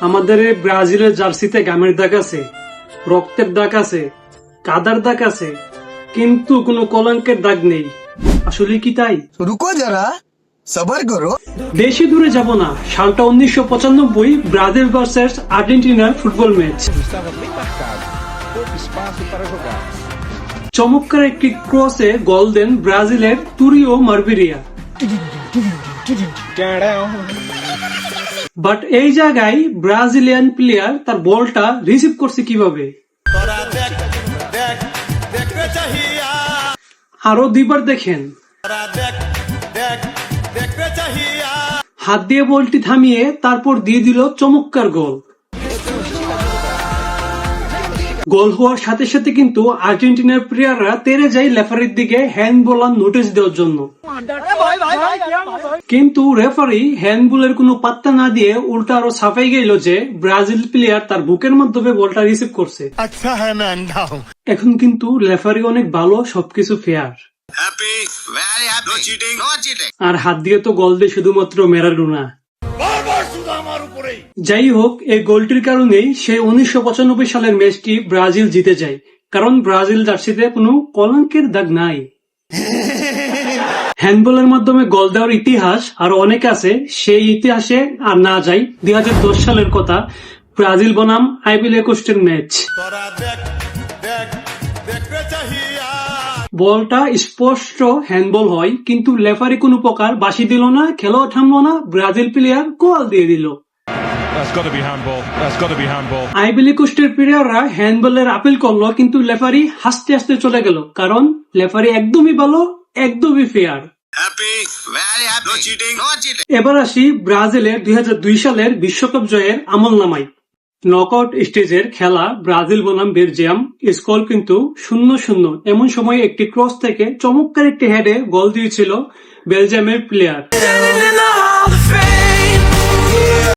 আমাদের এই ব্রাজিলের জার্সিতে গামের দাগ আছে, রক্তের দাগ আছে, কাদার দাগ আছে, কিন্তু কোনো কলঙ্কের দাগ নেই। আসলে কি তাই? রুকো যারা, সবার করো। বেশি দূরে যাব না, সালটা 1995, ব্রাজিল ভার্সেস আর্জেন্টিনার ফুটবল ম্যাচ। চমৎকার একটি ক্রসে গোল দেন ব্রাজিলের তুরিও মার্বিরিয়া। বাট এই জায়গায় ব্রাজিলিয়ান প্লেয়ার তার বলটা রিসিভ করছে কিভাবে? আরো দুইবার দেখেন। হাত দিয়ে বলটি থামিয়ে তারপর দিয়ে দিল চমৎকার গোল। গোল হওয়ার সাথে সাথে কিন্তু আর্জেন্টিনার প্লেয়াররা তেড়ে যায় রেফারির দিকে হ্যান্ডবলার নোটিশ দেওয়ার জন্য, কিন্তু রেফারি হ্যান্ডবলের কোনো পাত্তা না দিয়ে উল্টা আরো ছাপাই গেল যে ব্রাজিল প্লেয়ার তার বুকের মাধ্যমে বলটা রিসিভ করছে। এখন কিন্তু রেফারি অনেক ভালো, সবকিছু ফেয়ার। আর হাত দিয়ে তো গোল দিয়ে শুধুমাত্র ম্যারাডোনা। যাই হোক, এই গোলটির কারণেই সেই 1995 সালের ম্যাচটি ব্রাজিল জিতে যায়, কারণ ব্রাজিল জার্সিতে কোনো কলঙ্কের দাগ নাই। হ্যান্ডবলের মাধ্যমে গোল দেওয়ার ইতিহাস আরো অনেক আছে, সেই ইতিহাসে আর না যাই। 2010 সালের কথা, ব্রাজিল বনাম আইভরি কোস্টের ম্যাচ। বলটা স্পষ্ট হ্যান্ডবল হয়, কিন্তু রেফারি কোনো প্রকার বাঁশি দিল না, খেলাও থামলো না, ব্রাজিল প্লেয়ার গোল দিয়ে দিল। আইভরি কোস্টের প্লেয়াররা হ্যান্ডবলের আপিল করলো, কিন্তু রেফারি হাসতে হাসতে চলে গেল, কারণ রেফারি একদমই ভালো, একদমই ফেয়ার। এবার আসি ব্রাজিলের 2002 সালের বিশ্বকাপ জয়ের আমলনামায়। নকআউট স্টেজের খেলা ব্রাজিল বনাম বেলজিয়াম, স্কোর কিন্তু 0-0। এমন সময় একটি ক্রস থেকে চমৎকার একটি হেডে গোল দিয়েছিল বেলজিয়ামের প্লেয়ার,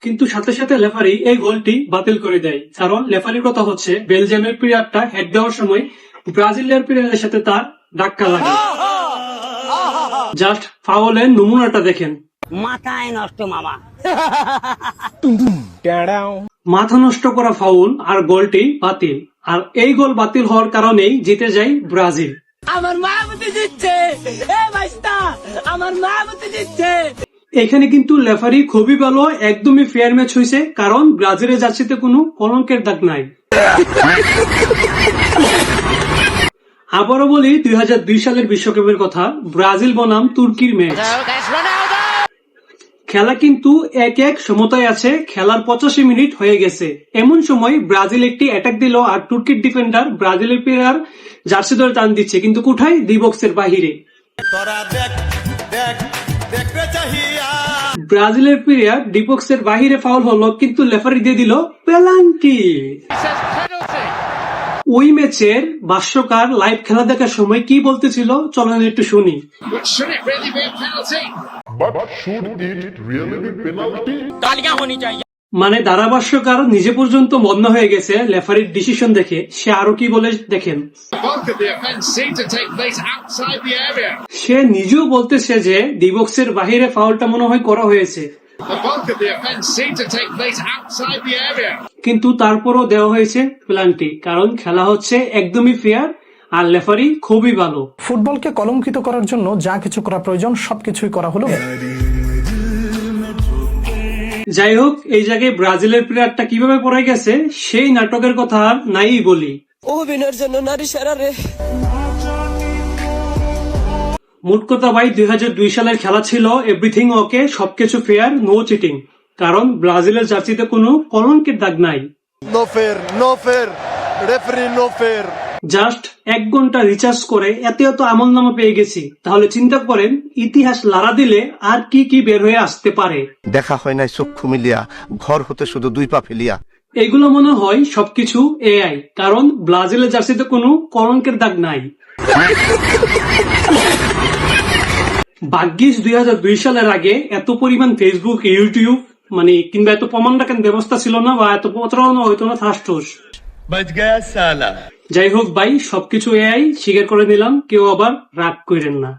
কিন্তু সাথে সাথে রেফারি এই গোলটি বাতিল করে দেয়, কারণ রেফারির কথা হচ্ছে বেলজিয়ামের প্লেয়ারটা হেড দেওয়ার সময় ব্রাজিলের প্লেয়ারের সাথে তার ধাক্কা লাগে। জাস্ট ফাউলের নমুনাটা দেখেন। মাথায় নষ্ট মামা। মাথা নষ্ট করা ফাউল, আর গোলটি বাতিল। আর এই গোল বাতিল হওয়ার কারণেই জিতে যায় ব্রাজিল। আমার মা মতে দিচ্ছে, আমার মা মতে দিচ্ছে। এখানে কিন্তু রেফারি খুবই ভালো, একদমই ফেয়ার ম্যাচ হয়েছে, কারণ ব্রাজিলের জার্সিতে কোনো কলঙ্কের দাগ নাই। আবারও বলি 2002 সালের বিশ্বকাপের কথা, ব্রাজিল বনাম তুর্কির ম্যাচ। খেলা কিন্তু 1-1 সমতায় আছে, খেলার 85 মিনিট হয়ে গেছে। এমন সময় ব্রাজিল একটি অ্যাটাক দিল, আর তুর্কির ডিফেন্ডার ব্রাজিলের প্লেয়ার জার্সি ধরে টান দিচ্ছে, কিন্তু কোথায়? ডি বক্সের বাহিরে। ব্রাজিলের প্লেয়ার ডি বক্সের বাহিরে ফাউল হলো, কিন্তু রেফারি দিয়ে দিল পেনাল্টি। ওই ম্যাচের ভাষ্যকার লাইভ খেলা দেখার সময় কি বলতেছিল, চলেন একটু শুনি। মানে ধারাভাষ্যকার নিজে পর্যন্ত মগ্ন হয়ে গেছে রেফারির ডিসিশন দেখে। সে আরো কি বলে দেখেন। সে নিজেও বলতেছে যে ডি বক্সের বাহিরে ফাউলটা মনে হয় করা হয়েছে, কিন্তু তারপরও দেওয়া হয়েছে পেনাল্টি, কারণ খেলা হচ্ছে একদমই ফেয়ার, আর রেফারি খুবই ভালো। ফুটবলকে কলঙ্কিত করার জন্য যা কিছু করা প্রয়োজন সবকিছুই করা হলো। যাই হোক, এই জায়গায় ব্রাজিলের প্লেয়ারটা কিভাবে পড়ে গেছে সেই নাটকের কথা আর নাই বলি। অভিনয়ের জন্য নারী সারা রে। মোট কথা ভাই, 2002 সালের খেলা ছিল এভরিথিং ওকে, সবকিছু ফেয়ার, নো চিটিং, কারণ ব্রাজিলের জার্সিতে কোনো কলঙ্কের দাগ নাই। জাস্ট 1 ঘন্টা রিচার্জ করে এত আমলনামা পেয়ে গেছি, তাহলে চিন্তা করেন ইতিহাস লাড়া দিলে আর কি কি বের হয়ে আসতে পারে। দেখা হয় নাই চক্ষু মিলিয়া, ঘর হতে শুধু 2 পা ফেলিয়া। এগুলো মনে হয় সবকিছু এআই, কারণ ব্রাজিলের জার্সিতে কোনো কলঙ্কের দাগ নাই। ভাগ্যিস 2002 সালের আগে এত পরিমাণ ফেসবুক, ইউটিউব মানে কিংবা এত প্রমাণ রাখার ব্যবস্থা ছিল না, বা এত প্রতারণা হইতো না ঠাস। যাই হোক ভাই, সবকিছু এআই, স্বীকার করে নিলাম, কেউ আবার রাগ করেন না।